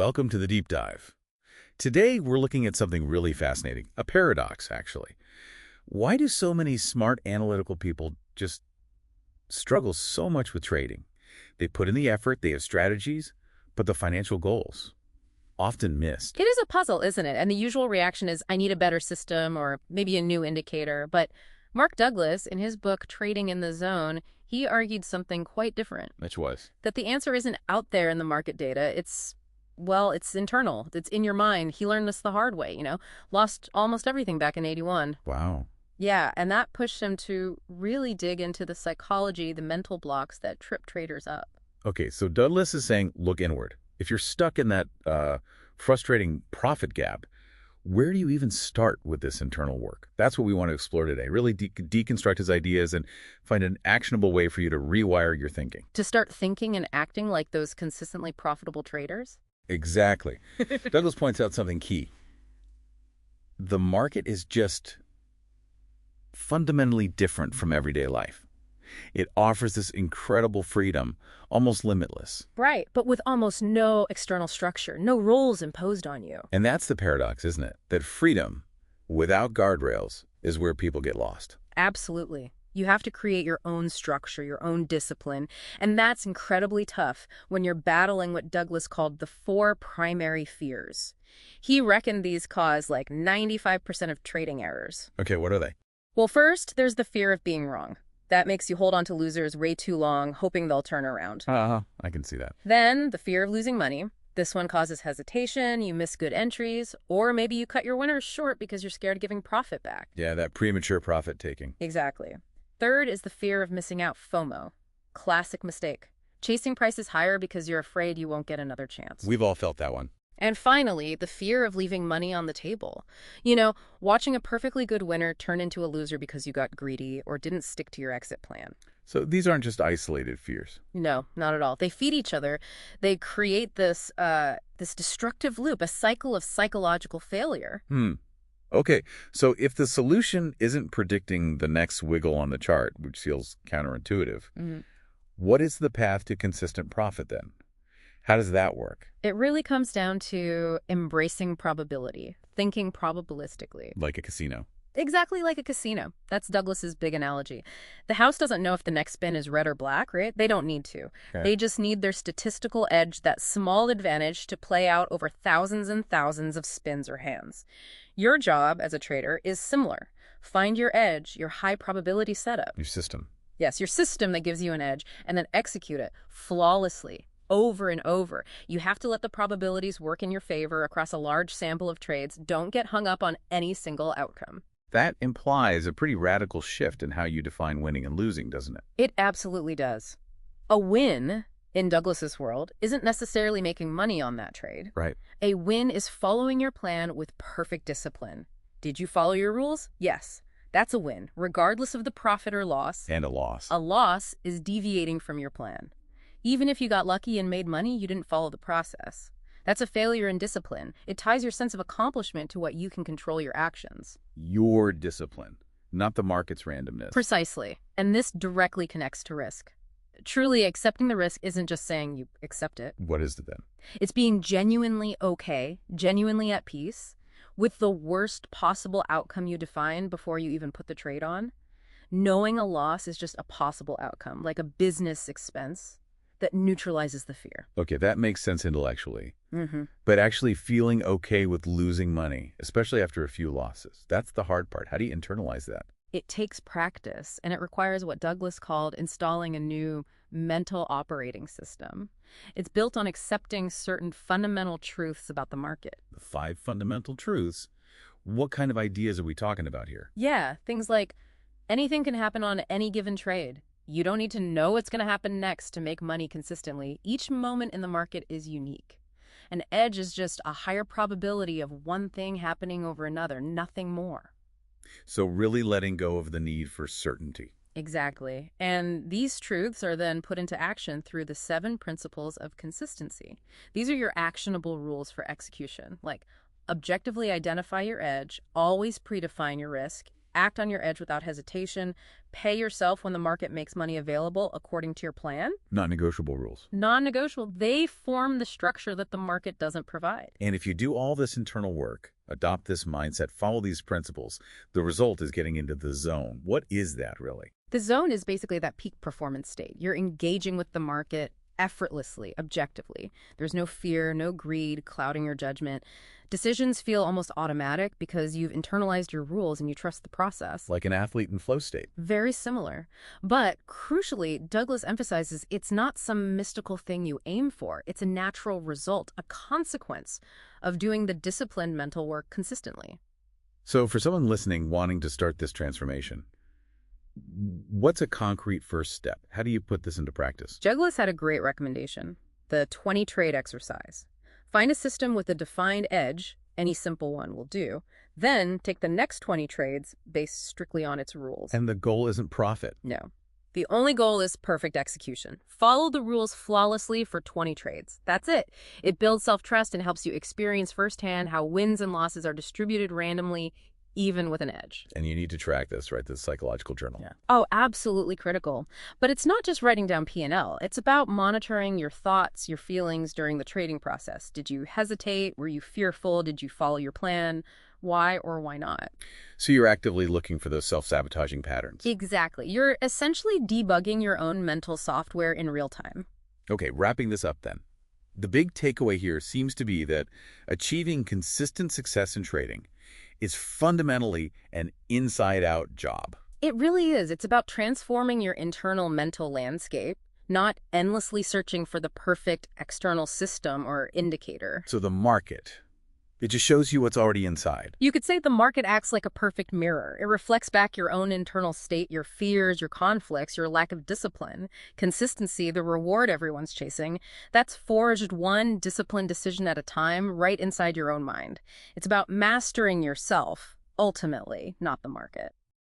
welcome to the deep dive. Today, we're looking at something really fascinating, a paradox, actually. Why do so many smart analytical people just struggle so much with trading? They put in the effort, they have strategies, but the financial goals, often missed. It is a puzzle, isn't it? And the usual reaction is, I need a better system or maybe a new indicator. But Mark Douglas, in his book, Trading in the Zone, he argued something quite different. Which was? That the answer isn't out there in the market data. It's internal. It's in your mind. He learned this the hard way, Lost almost everything back in '81. Wow. Yeah, and that pushed him to really dig into the psychology, the mental blocks that trip traders up. Okay, so Douglas is saying, look inward. If you're stuck in that frustrating profit gap, where do you even start with this internal work? That's what we want to explore today. Really deconstruct his ideas and find an actionable way for you to rewire your thinking. To start thinking and acting like those consistently profitable traders? Exactly. Douglas points out something key. The market is just fundamentally different from everyday life. It offers this incredible freedom, almost limitless. Right, but with almost no external structure, no rules imposed on you. And that's the paradox, isn't it? That freedom, without guardrails, is where people get lost. Absolutely. You have to create your own structure, your own discipline, and that's incredibly tough when you're battling what Douglas called the 4 primary fears. He reckoned these cause like 95% of trading errors. Okay, what are they? Well, first, there's the fear of being wrong. That makes you hold on to losers way too long, hoping they'll turn around. I can see that. Then, the fear of losing money. This one causes hesitation, you miss good entries, or maybe you cut your winners short because you're scared of giving profit back. Yeah, that premature profit taking. Exactly. Third is the fear of missing out, FOMO. Classic mistake. Chasing prices higher because you're afraid you won't get another chance. We've all felt that one. And finally, the fear of leaving money on the table. Watching a perfectly good winner turn into a loser because you got greedy or didn't stick to your exit plan. So these aren't just isolated fears. No, not at all. They feed each other. They create this destructive loop, a cycle of psychological failure. Okay, so if the solution isn't predicting the next wiggle on the chart, which feels counterintuitive, what is the path to consistent profit then? How does that work? It really comes down to embracing probability, thinking probabilistically. Like a casino. Exactly like a casino. That's Douglas's big analogy. The house doesn't know if the next spin is red or black, right? They don't need to. Okay. They just need their statistical edge, that small advantage to play out over thousands and thousands of spins or hands. Your job as a trader is similar. Find your edge, your high probability setup. Your system. Yes, your system that gives you an edge, and then execute it flawlessly. Over and over. You have to let the probabilities work in your favor across a large sample of trades. Don't get hung up on any single outcome. That implies a pretty radical shift in how you define winning and losing, doesn't it? It absolutely does. A win, in Douglas's world, isn't necessarily making money on that trade. Right. A win is following your plan with perfect discipline. Did you follow your rules? Yes. That's a win, regardless of the profit or loss. And a loss. A loss is deviating from your plan. Even if you got lucky and made money, you didn't follow the process. That's a failure in discipline. It ties your sense of accomplishment to what you can control your actions. Your discipline, not the market's randomness. Precisely. And this directly connects to risk. Truly, accepting the risk isn't just saying you accept it. What is it then? It's being genuinely okay, genuinely at peace, with the worst possible outcome you define before you even put the trade on. Knowing a loss is just a possible outcome, like a business expense that neutralizes the fear. Okay, that makes sense intellectually. Mm-hmm. But actually feeling okay with losing money, especially after a few losses, that's the hard part. How do you internalize that? It takes practice, and it requires what Douglas called installing a new mental operating system. It's built on accepting certain fundamental truths about the market. The 5 fundamental truths. What kind of ideas are we talking about here? Yeah, things like anything can happen on any given trade. You don't need to know what's going to happen next to make money consistently. Each moment in the market is unique. An edge is just a higher probability of one thing happening over another, nothing more. So really letting go of the need for certainty. Exactly. And these truths are then put into action through the 7 principles of consistency. These are your actionable rules for execution, like objectively identify your edge, always predefine your risk, Act on your edge without hesitation. Pay yourself when the market makes money available according to your plan. Not negotiable rules. Non-negotiable. They form the structure that the market doesn't provide. And if you do all this internal work, adopt this mindset, follow these principles, the result is getting into the zone. What is that really? The zone is basically that peak performance state. You're engaging with the market effortlessly, objectively. There's no fear, no greed clouding your judgment. Decisions feel almost automatic because you've internalized your rules and you trust the process. Like an athlete in flow state. Very similar. But crucially, Douglas emphasizes it's not some mystical thing you aim for. It's a natural result, a consequence of doing the disciplined mental work consistently. So for someone listening wanting to start this transformation, what's a concrete first step? How do you put this into practice? Douglas had a great recommendation, the 20 trade exercise. Find a system with a defined edge, any simple one will do, then take the next 20 trades based strictly on its rules. And the goal isn't profit. No. The only goal is perfect execution. Follow the rules flawlessly for 20 trades. That's it. It builds self-trust and helps you experience firsthand how wins and losses are distributed randomly, even with an edge. And you need to track this, right? This psychological journal. Yeah. Oh, absolutely critical. But it's not just writing down P&L. It's about monitoring your thoughts, your feelings during the trading process. Did you hesitate? Were you fearful? Did you follow your plan? Why or why not? So you're actively looking for those self-sabotaging patterns. Exactly. You're essentially debugging your own mental software in real time. Okay, wrapping this up then. The big takeaway here seems to be that achieving consistent success in trading is fundamentally an inside-out job. It really is. It's about transforming your internal mental landscape, not endlessly searching for the perfect external system or indicator. So the market, it just shows you what's already inside. You could say the market acts like a perfect mirror. It reflects back your own internal state, your fears, your conflicts, your lack of discipline, consistency, the reward everyone's chasing. That's forged one disciplined decision at a time right inside your own mind. It's about mastering yourself, ultimately, not the market.